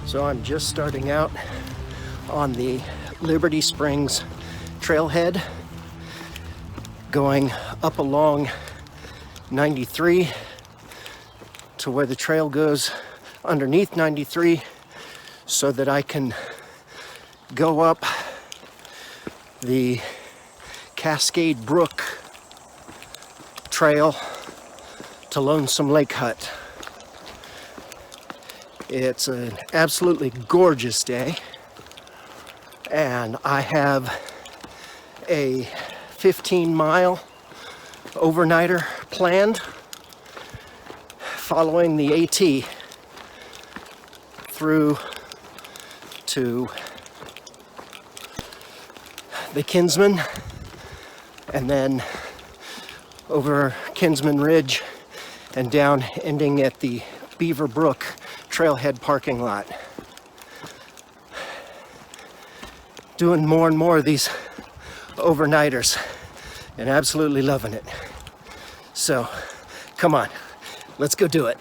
So I'm just starting out on the Liberty Springs trailhead, going up along 93 to where the trail goes underneath 93 so that I can go up the Cascade Brook trail to Lonesome Lake Hut. It's an absolutely gorgeous day, and I have a 15-mile overnighter planned following the AT through to the Kinsman and then over Kinsman Ridge and down, ending at the Beaver Brook trailhead parking lot. Doing more and more of these overnighters and absolutely loving it. So, come on, let's go do it.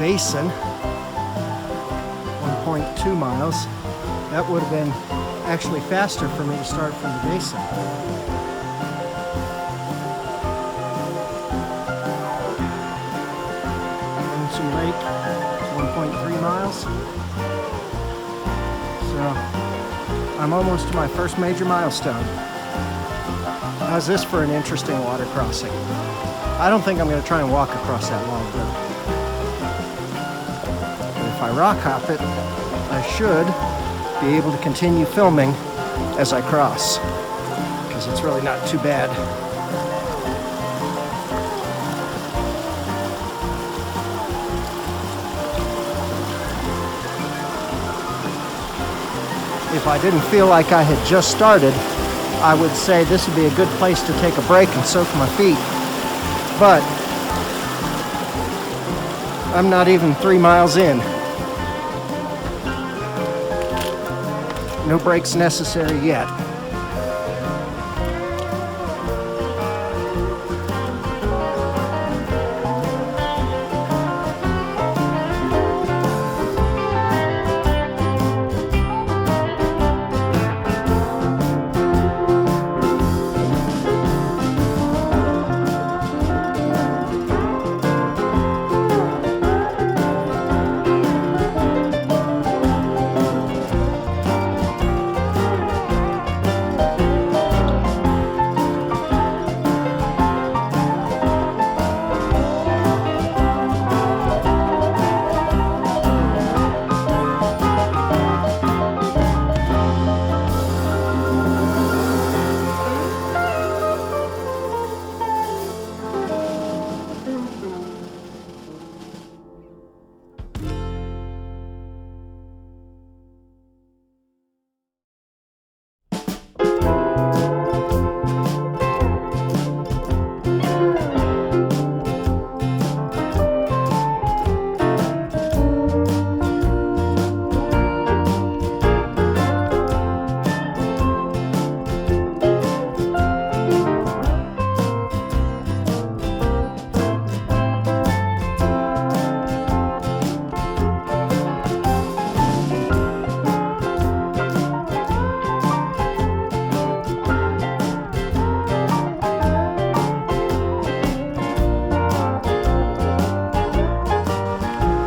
basin, 1.2 miles. That would have been actually faster for me to start from the basin. Lonesome Lake, 1.3 miles. So I'm almost to my first major milestone. How's this for an interesting water crossing? I don't think I'm going to try and walk across that log though. But if I rock hop it, I should be able to continue filming as I cross, because it's really not too bad. If I didn't feel like I had just started, I would say this would be a good place to take a break and soak my feet. But I'm not even 3 miles in. No breaks necessary yet.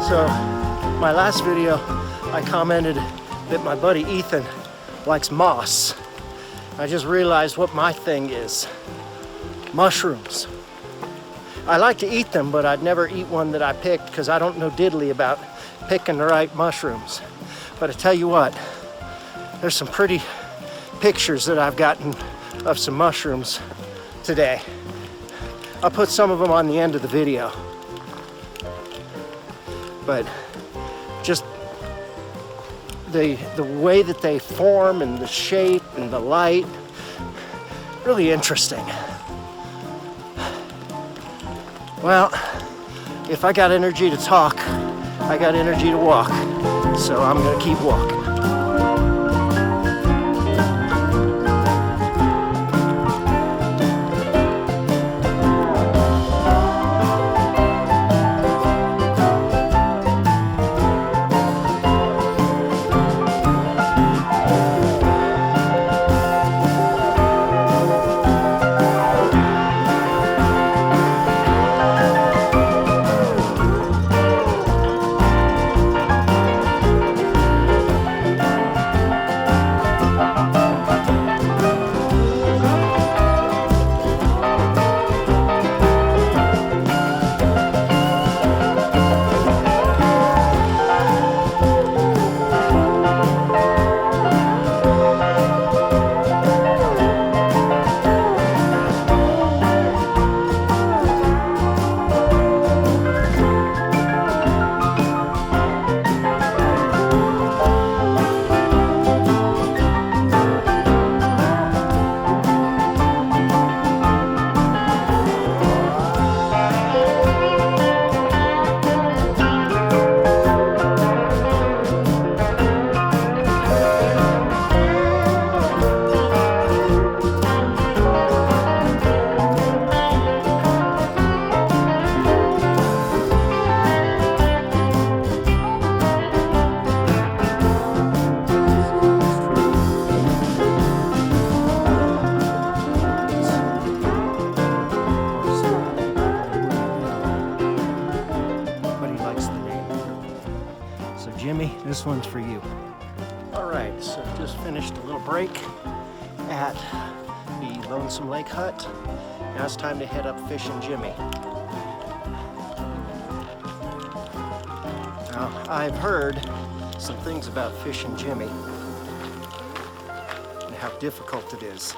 So, my last video, I commented that my buddy Ethan likes moss. I just realized what my thing is. Mushrooms. I like to eat them, but I'd never eat one that I picked because I don't know diddly about picking the right mushrooms. But I tell you what, there's some pretty pictures that I've gotten of some mushrooms today. I'll put some of them on the end of the video. But just the way that they form and the shape and the light, really interesting. Well, if I got energy to talk, I got energy to walk. So I'm gonna keep walking. finished a little break at the Lonesome Lake Hut. Now it's time to head up Fishin Jimmy. Now, I've heard some things about Fishin Jimmy and how difficult it is.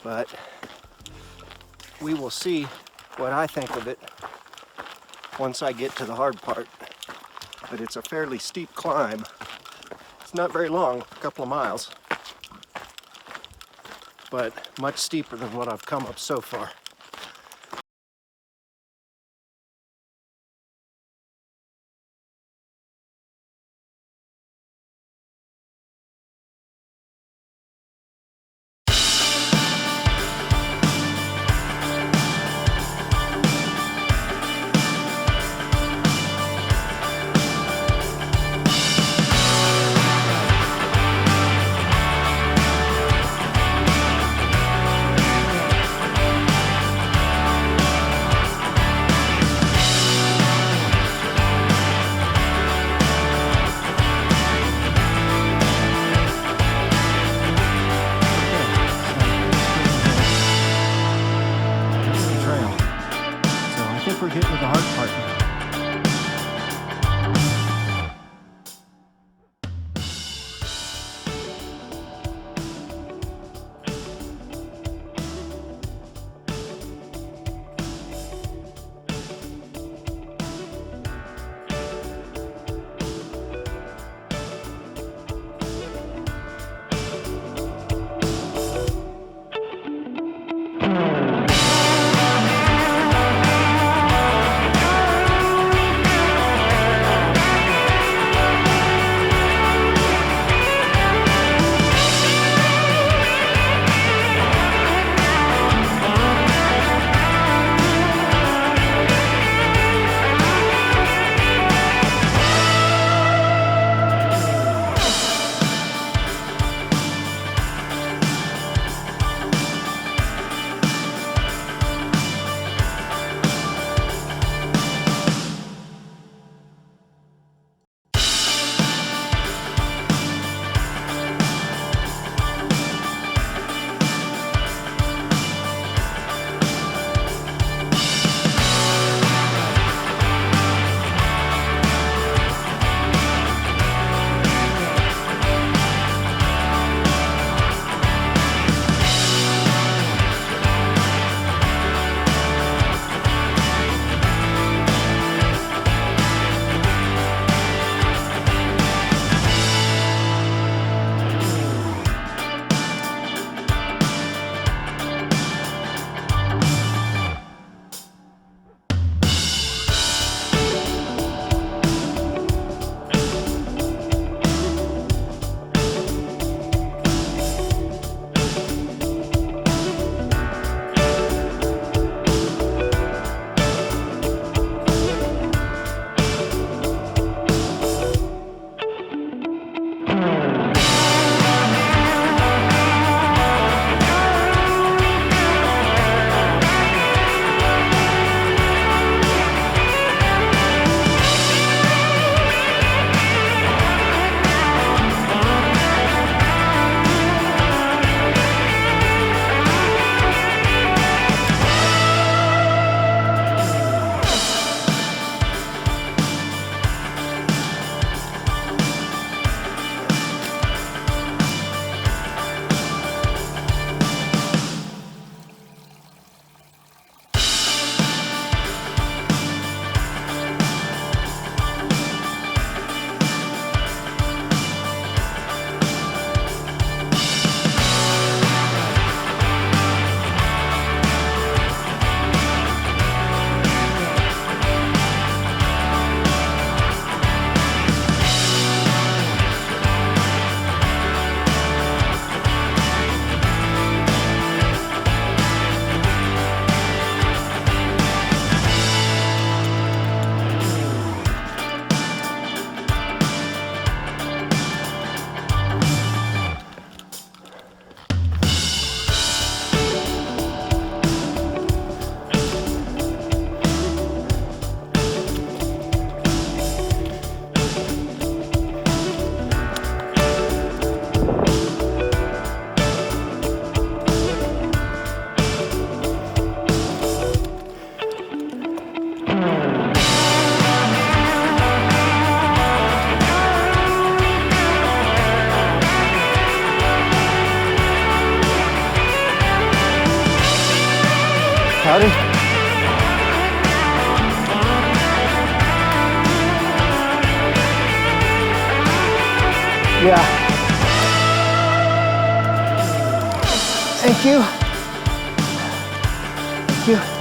But we will see what I think of it once I get to the hard part. But it's a fairly steep climb. It's not very long, a couple of miles, but much steeper than what I've come up so far. Yeah. Thank you. Thank you.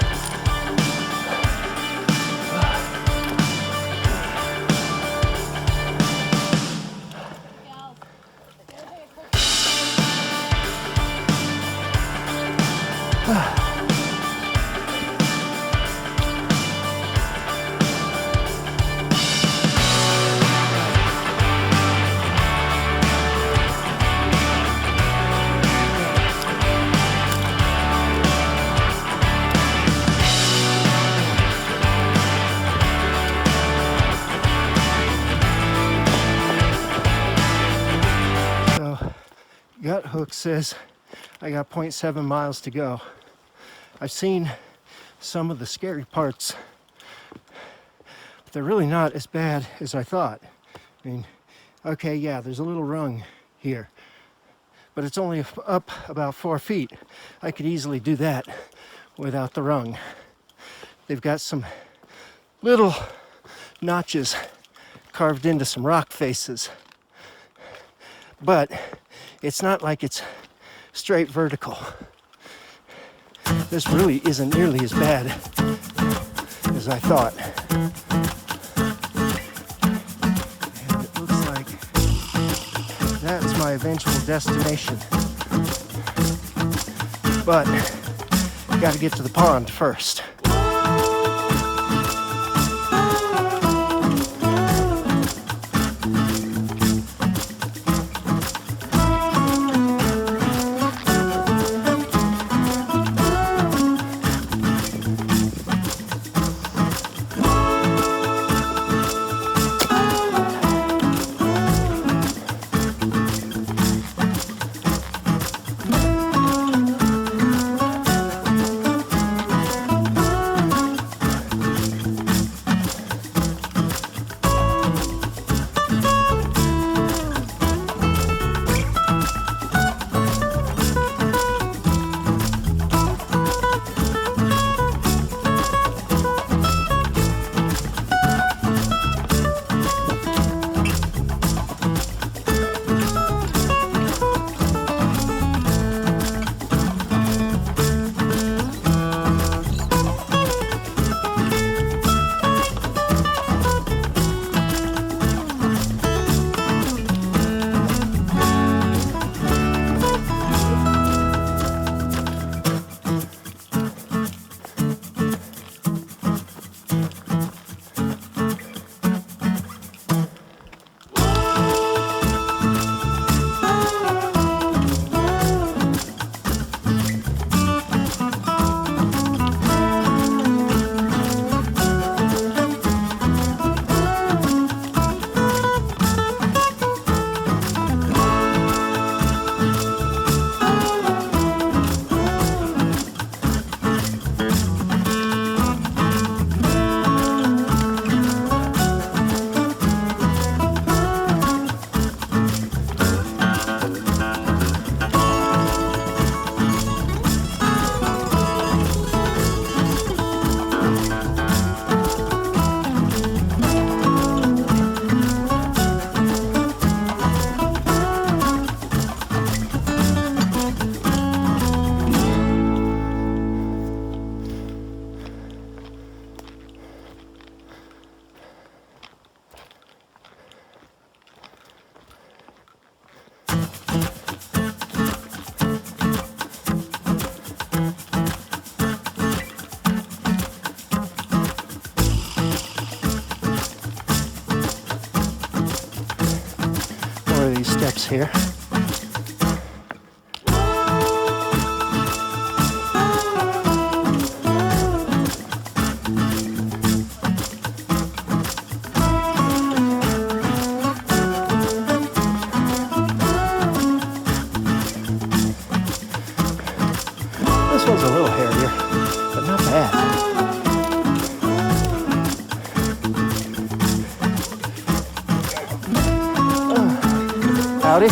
Gut hook says I got 0.7 miles to go. I've seen some of the scary parts, but they're really not as bad as I thought. I mean, okay, yeah, there's a little rung here, but it's only up about 4 feet. I could easily do that without the rung. They've got some little notches carved into some rock faces, but it's not like it's straight vertical. This really isn't nearly as bad as I thought. And it looks like that's my eventual destination. But I gotta get to the pond first. Here. This one's a little hairier, but not bad. Howdy.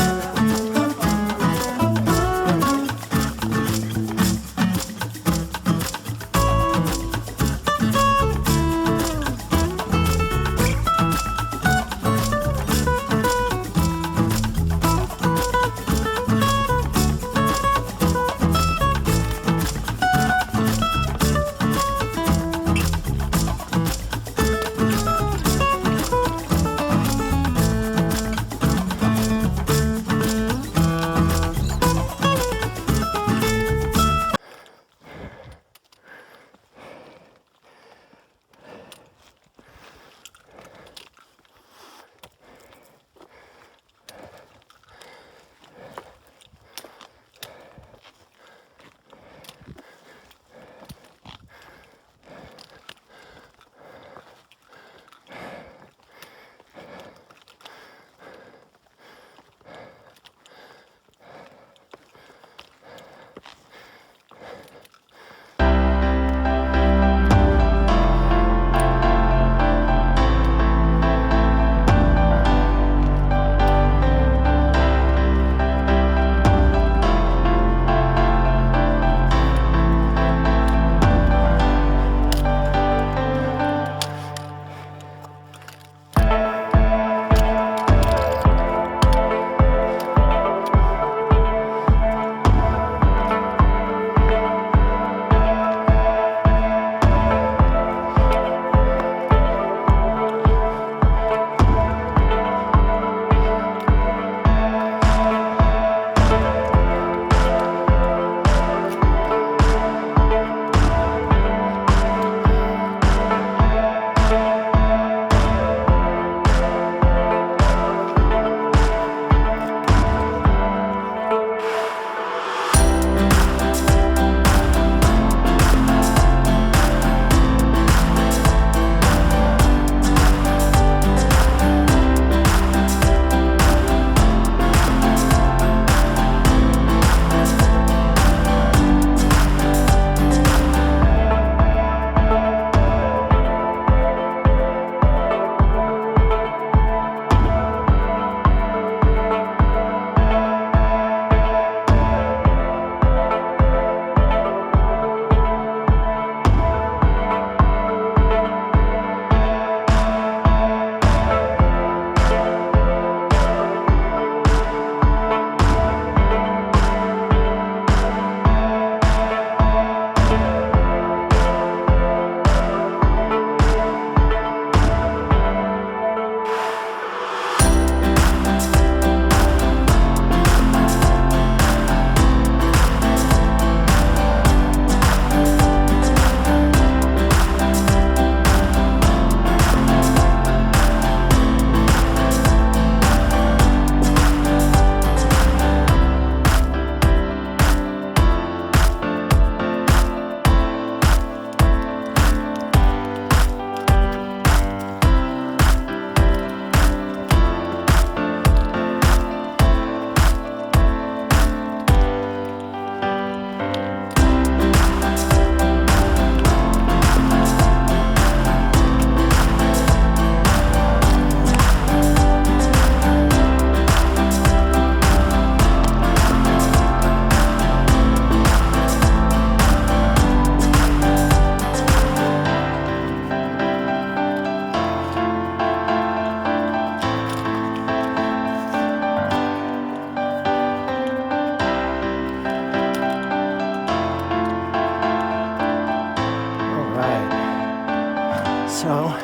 So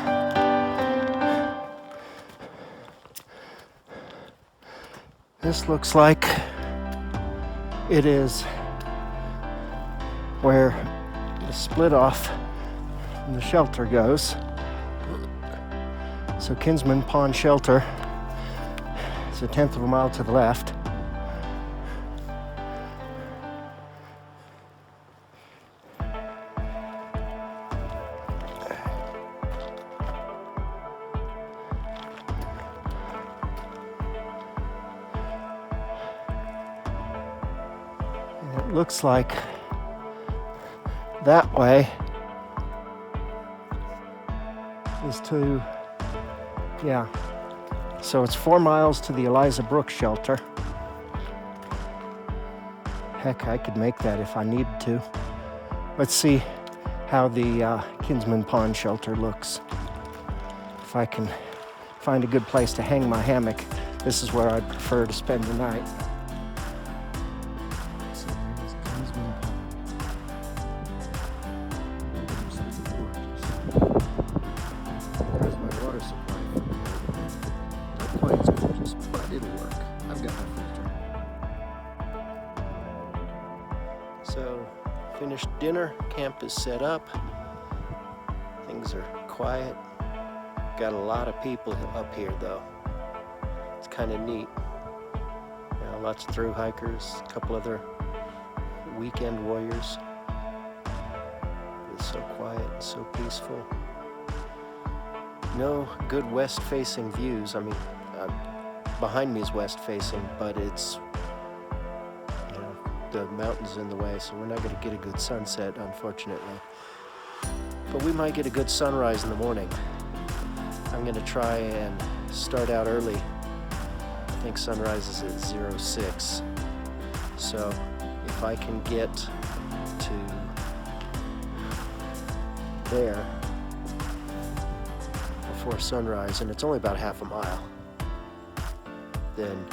this looks like it is where the split off from the shelter goes. So Kinsman Pond shelter is 1/10 of a mile to the left. It looks like that way is to, yeah. So it's 4 miles to the Eliza Brook shelter. Heck, I could make that if I needed to. Let's see how the Kinsman Pond shelter looks. If I can find a good place to hang my hammock, this is where I'd prefer to spend the night. So, finished dinner, camp is set up, things are quiet. Got a lot of people up here though. It's kind of neat. You know, lots of thru hikers, a couple other weekend warriors. It's so quiet and so peaceful. No good west facing views. I mean, behind me is west facing, but it's, the mountain's in the way, so we're not going to get a good sunset, unfortunately. But we might get a good sunrise in the morning. I'm going to try and start out early. I think sunrise is at 06. So if I can get to there before sunrise, and it's only about half a mile, then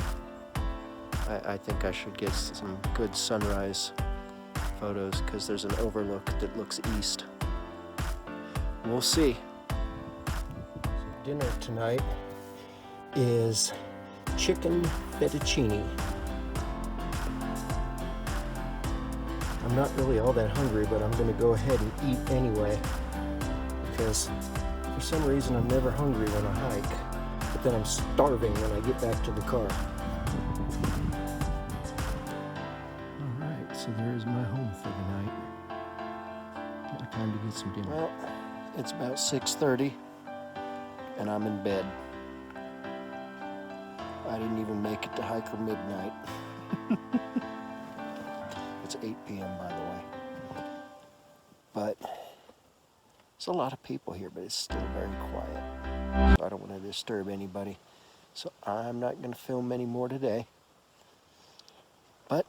I think I should get some good sunrise photos because there's an overlook that looks east. We'll see. So dinner tonight is chicken fettuccine. I'm not really all that hungry, but I'm going to go ahead and eat anyway because for some reason I'm never hungry when I hike, but then I'm starving when I get back to the car. So there is my home for the night. Now time to get some dinner. Well, it's about 6:30 and I'm in bed. I didn't even make it to Hiker Midnight. It's 8 p.m. by the way. But there's a lot of people here, but it's still very quiet. So I don't want to disturb anybody. So I'm not going to film any more today. But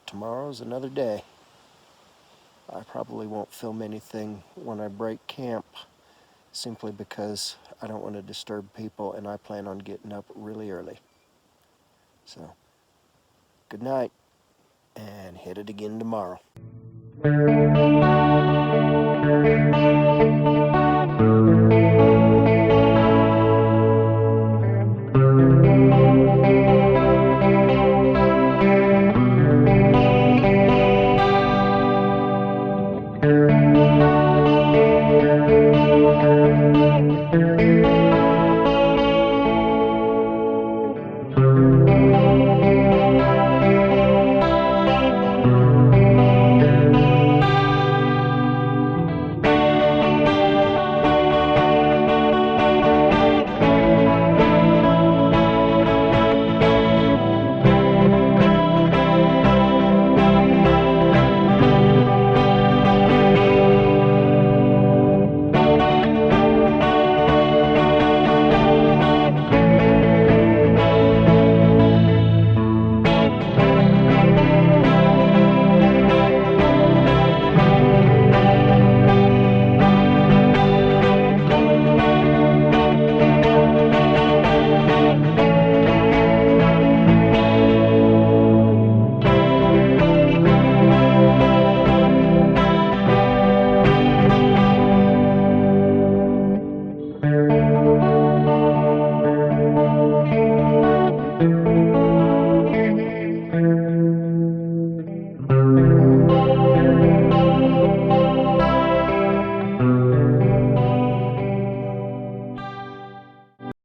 tomorrow's another day. I probably won't film anything when I break camp, simply because I don't want to disturb people and I plan on getting up really early. So, good night and hit it again tomorrow.